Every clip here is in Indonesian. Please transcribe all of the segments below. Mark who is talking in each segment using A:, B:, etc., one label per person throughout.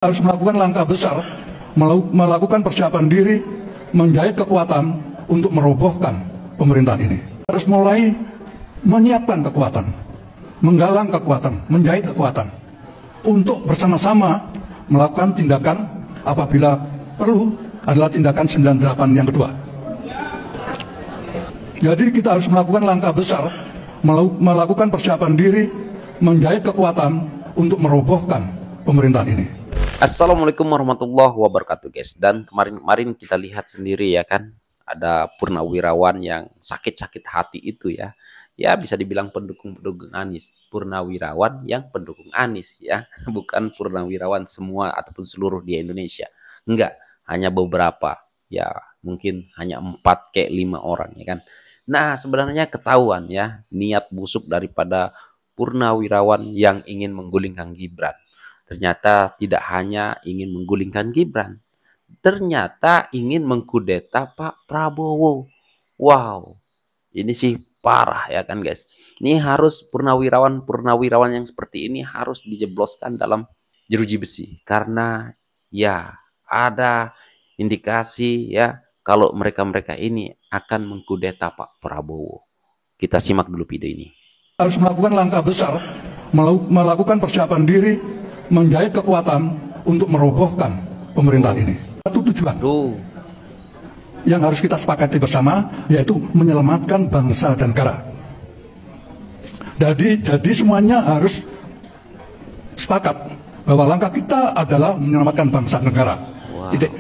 A: Harus melakukan langkah besar, melakukan persiapan diri, menjahit kekuatan untuk merobohkan pemerintahan ini. Harus mulai menyiapkan kekuatan, menggalang kekuatan, menjahit kekuatan untuk bersama-sama melakukan tindakan apabila perlu adalah tindakan 98 yang kedua. Jadi kita harus melakukan langkah besar, melakukan persiapan diri, menjahit kekuatan untuk merobohkan pemerintahan ini.
B: Assalamualaikum warahmatullahi wabarakatuh guys. Dan kemarin kita lihat sendiri ya kan, ada purnawirawan yang sakit-sakit hati itu ya. Ya bisa dibilang pendukung Anies. Purnawirawan yang pendukung Anies ya. Bukan purnawirawan semua ataupun seluruh di Indonesia. Enggak, hanya beberapa. Ya mungkin hanya 4 kayak 5 orang ya kan. Nah sebenarnya ketahuan ya niat busuk daripada purnawirawan yang ingin menggulingkan Gibran. Ternyata tidak hanya ingin menggulingkan Gibran, ternyata ingin mengkudeta Pak Prabowo. Wow, ini sih parah ya kan guys. Ini harus purnawirawan yang seperti ini harus dijebloskan dalam jeruji besi. Karena ya ada indikasi ya kalau mereka-mereka ini akan mengkudeta Pak Prabowo. Kita simak dulu video ini.
A: Harus melakukan langkah besar, melakukan persiapan diri, menjahit kekuatan untuk merobohkan pemerintahan ini. Satu tujuan yang harus kita sepakati bersama, yaitu menyelamatkan bangsa dan negara. Jadi semuanya harus sepakat bahwa langkah kita adalah menyelamatkan bangsa dan negara. Titik.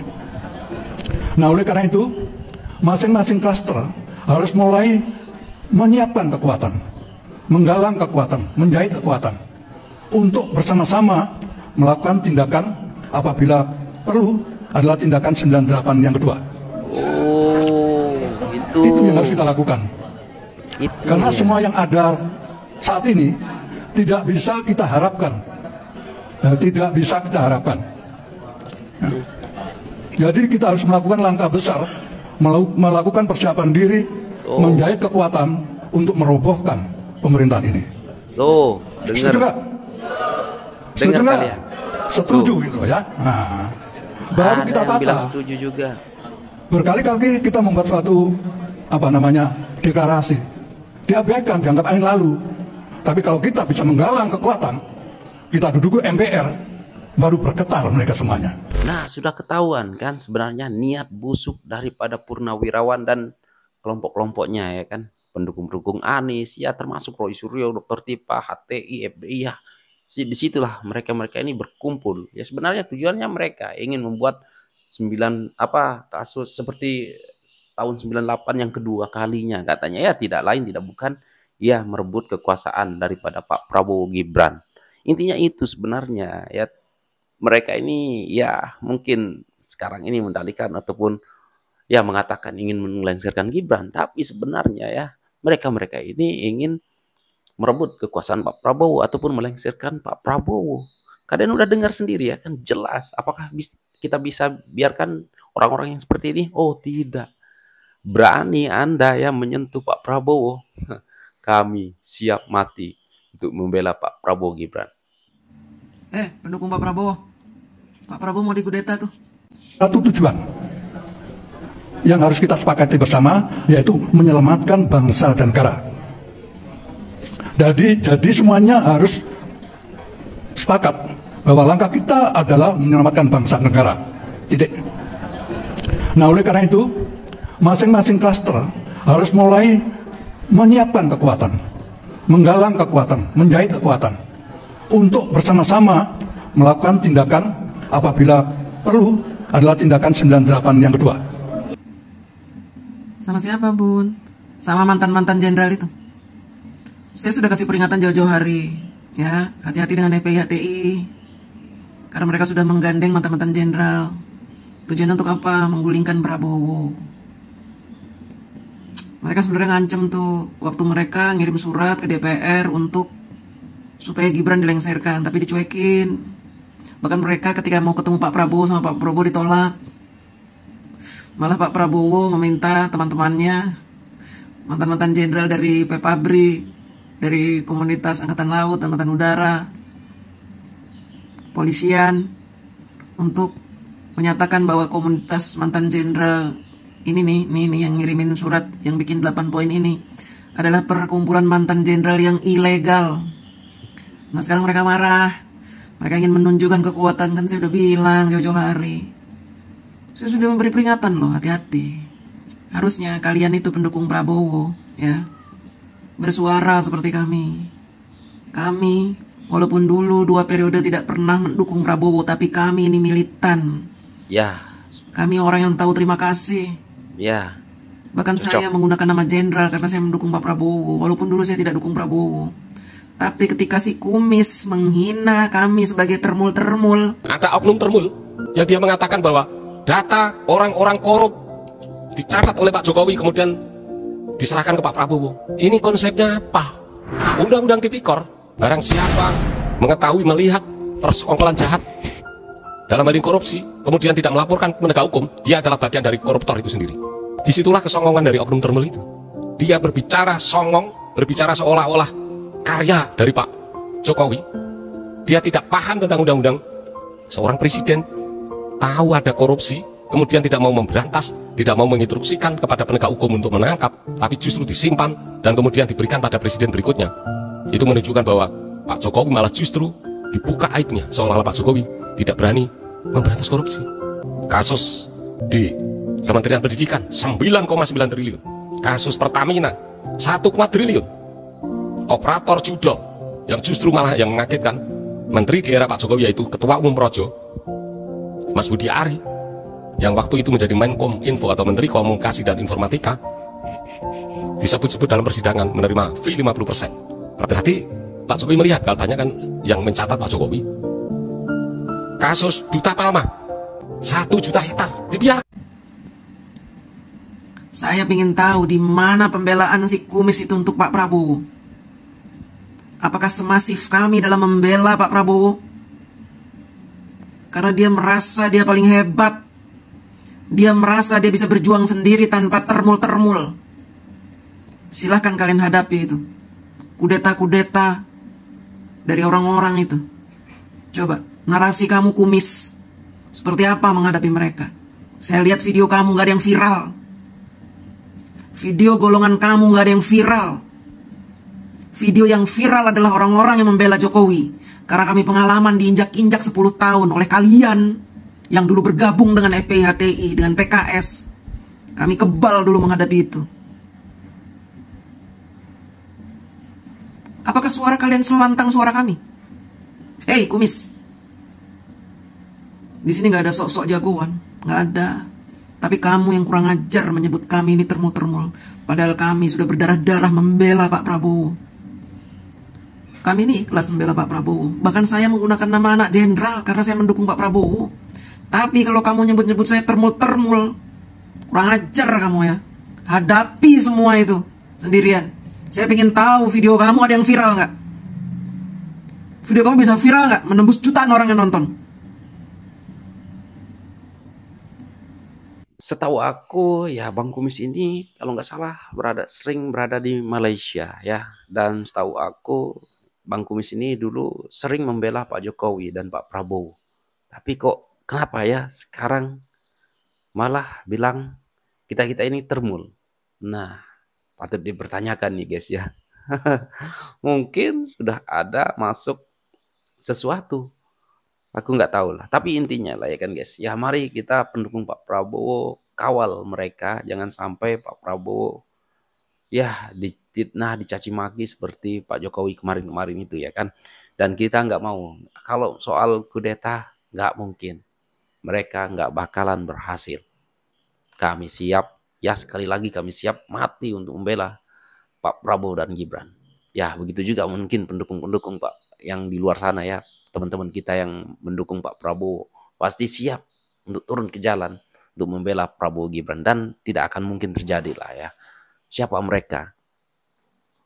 A: Nah oleh karena itu, masing-masing klaster harus mulai menyiapkan kekuatan, menggalang kekuatan, menjahit kekuatan untuk bersama-sama melakukan tindakan apabila perlu adalah tindakan 98 yang kedua.
B: Oh,
A: itu yang harus kita lakukan. Karena ya, semua yang ada saat ini tidak bisa kita harapkan. Tidak bisa kita harapkan. Nah, jadi kita harus melakukan langkah besar, melakukan persiapan diri, menjahit kekuatan untuk merobohkan pemerintahan ini. Dengar. Dengar kalian. Setuju gitu ya. Nah, baru kita tata.
B: Setuju juga.
A: Berkali-kali kita membuat suatu deklarasi. Diabaikan, dianggap angin lalu. Tapi kalau kita bisa menggalang kekuatan, kita duduk MPR, baru bergetar mereka semuanya.
B: Nah, sudah ketahuan kan sebenarnya niat busuk daripada purnawirawan dan kelompok-kelompoknya ya kan. Pendukung-pendukung Anies, ya termasuk Roy Suryo, Dr. Tipa, HTI, FBI ya. Disitulah mereka ini berkumpul. Ya sebenarnya tujuannya mereka ingin membuat kasus seperti tahun 98 yang kedua kalinya katanya ya, tidak lain tidak bukan ya merebut kekuasaan daripada Pak Prabowo Gibran. Intinya itu sebenarnya ya, mereka ini ya mungkin sekarang ini mendalihkan ataupun ya mengatakan ingin melengsarkan Gibran, tapi sebenarnya ya mereka ini ingin merebut kekuasaan Pak Prabowo ataupun melengsarkan Pak Prabowo. Kalian udah dengar sendiri ya kan, jelas. Apakah kita bisa biarkan orang-orang yang seperti ini? Oh tidak. Berani Anda ya menyentuh Pak Prabowo, kami siap mati untuk membela Pak Prabowo Gibran.
C: Pendukung Pak Prabowo. Pak Prabowo mau dikudeta tuh.
A: Satu tujuan yang harus kita sepakati bersama, yaitu menyelamatkan bangsa dan negara. Jadi semuanya harus sepakat bahwa langkah kita adalah menyelamatkan bangsa dan negara. Titik. Nah oleh karena itu, masing-masing klaster harus mulai menyiapkan kekuatan, menggalang kekuatan, menjahit kekuatan untuk bersama-sama melakukan tindakan apabila perlu adalah tindakan 98 yang kedua.
C: Sama siapa, Bun? Sama mantan-mantan jenderal itu. Saya sudah kasih peringatan jauh-jauh hari, ya, hati-hati dengan FPI HTI, karena mereka sudah menggandeng mantan-mantan jenderal. Tujuannya untuk apa? Menggulingkan Prabowo. Mereka sebenarnya ngancem tuh, waktu mereka ngirim surat ke DPR untuk supaya Gibran dilengsarkan, tapi dicuekin. Bahkan mereka ketika mau ketemu Pak Prabowo sama Pak Prabowo ditolak. Malah Pak Prabowo meminta teman-temannya, mantan-mantan jenderal dari PPABRI, dari komunitas Angkatan Laut, Angkatan Udara, polisian, untuk menyatakan bahwa komunitas mantan jenderal ini nih yang ngirimin surat yang bikin 8 poin ini adalah perkumpulan mantan jenderal yang ilegal. Nah sekarang mereka marah, mereka ingin menunjukkan kekuatan. Kan saya udah bilang jauh-jauh hari, saya sudah memberi peringatan loh, hati-hati. Harusnya kalian itu pendukung Prabowo ya, bersuara seperti kami. Kami walaupun dulu 2 periode tidak pernah mendukung Prabowo, tapi kami ini militan.
B: Ya.
C: Kami orang yang tahu terima kasih.
B: Ya.
C: Bahkan saya menggunakan nama jenderal karena saya mendukung Pak Prabowo, walaupun dulu saya tidak dukung Prabowo. Tapi ketika si Kumis menghina kami sebagai termul-termul,
D: ada oknum termul yang dia mengatakan bahwa data orang-orang korup dicatat oleh Pak Jokowi kemudian diserahkan ke Pak Prabowo. Ini konsepnya apa? Undang-undang tipikor, barang siapa mengetahui melihat persekongkolan jahat dalam hal ini korupsi, kemudian tidak melaporkan penegak hukum, dia adalah bagian dari koruptor itu sendiri. Disitulah kesongongan dari oknum termul itu. Dia berbicara songong, berbicara seolah-olah karya dari Pak Jokowi. Dia tidak paham tentang undang-undang. Seorang presiden tahu ada korupsi, kemudian tidak mau memberantas, tidak mau menginstruksikan kepada penegak hukum untuk menangkap, tapi justru disimpan dan kemudian diberikan pada presiden berikutnya. Itu menunjukkan bahwa Pak Jokowi malah justru dibuka aibnya, seolah-olah Pak Jokowi tidak berani memberantas korupsi. Kasus di Kementerian Pendidikan 9,9 triliun. Kasus Pertamina 1 triliun. Operator judo yang justru malah yang mengagetkan, menteri di era Pak Jokowi yaitu Ketua Umum Projo Mas Budi Ari, yang waktu itu menjadi Menkom Info atau Menteri Komunikasi dan Informatika, disebut-sebut dalam persidangan menerima fee 50%. Berarti Pak Jokowi melihat, katanya kan yang mencatat Pak Jokowi. Kasus Duta Palma 1 juta hektar dibiarkan.
C: saya ingin tahu di mana pembelaan si Kumis itu untuk Pak Prabowo. Apakah semasif kami dalam membela Pak Prabowo? Karena dia merasa dia paling hebat. Dia merasa dia bisa berjuang sendiri tanpa termul-termul. Silahkan kalian hadapi itu. Kudeta-kudeta dari orang-orang itu. Coba, narasi kamu Kumis. Seperti apa menghadapi mereka? Saya lihat video kamu gak ada yang viral. Video golongan kamu gak ada yang viral. Video yang viral adalah orang-orang yang membela Jokowi. Karena kami pengalaman diinjak-injak 10 tahun oleh kalian yang dulu bergabung dengan FPI-HTI, dengan PKS. Kami kebal dulu menghadapi itu. Apakah suara kalian selantang suara kami? Hei Kumis, di sini nggak ada sok-sok jagoan, nggak ada. Tapi kamu yang kurang ajar menyebut kami ini termul-termul. Padahal kami sudah berdarah-darah membela Pak Prabowo. Kami ini ikhlas membela Pak Prabowo. Bahkan saya menggunakan nama anak jenderal karena saya mendukung Pak Prabowo. Tapi kalau kamu nyebut-nyebut saya termul-termul, kurang ajar kamu ya. Hadapi semua itu sendirian. Saya ingin tahu video kamu ada yang viral nggak? Video kamu bisa viral nggak? Menembus jutaan orang yang nonton.
B: Setahu aku ya Bang Kumis ini kalau nggak salah sering berada di Malaysia ya. Dan setahu aku Bang Kumis ini dulu sering membela Pak Jokowi dan Pak Prabowo. Tapi kok kenapa ya sekarang malah bilang kita-kita ini termul? Nah, patut dipertanyakan nih guys ya. Mungkin sudah ada masuk sesuatu. Aku nggak tahu lah. Tapi intinya lah ya kan guys. Ya mari kita pendukung Pak Prabowo kawal mereka. Jangan sampai Pak Prabowo ya difitnah, dicaci maki seperti Pak Jokowi kemarin-kemarin itu ya kan. Dan kita nggak mau. Kalau soal kudeta nggak mungkin. Mereka nggak bakalan berhasil. Kami siap. Ya sekali lagi kami siap mati untuk membela Pak Prabowo dan Gibran. Ya begitu juga mungkin pendukung-pendukung Pak yang di luar sana ya. Teman-teman kita yang mendukung Pak Prabowo pasti siap untuk turun ke jalan untuk membela Prabowo Gibran. Dan tidak akan mungkin terjadi lah ya. Siapa mereka?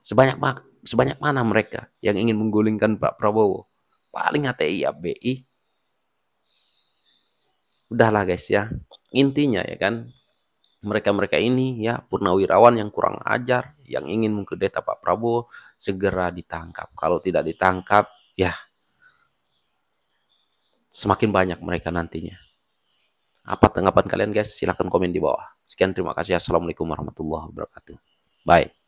B: Sebanyak mana mereka yang ingin menggulingkan Pak Prabowo? Paling HTI, ABI. Udahlah guys ya. Intinya ya kan. Mereka-mereka ini ya purnawirawan yang kurang ajar, yang ingin mengkudeta Pak Prabowo, segera ditangkap. Kalau tidak ditangkap, ya semakin banyak mereka nantinya. Apa tanggapan kalian guys? Silahkan komen di bawah. Sekian, terima kasih. Assalamualaikum warahmatullahi wabarakatuh. Bye.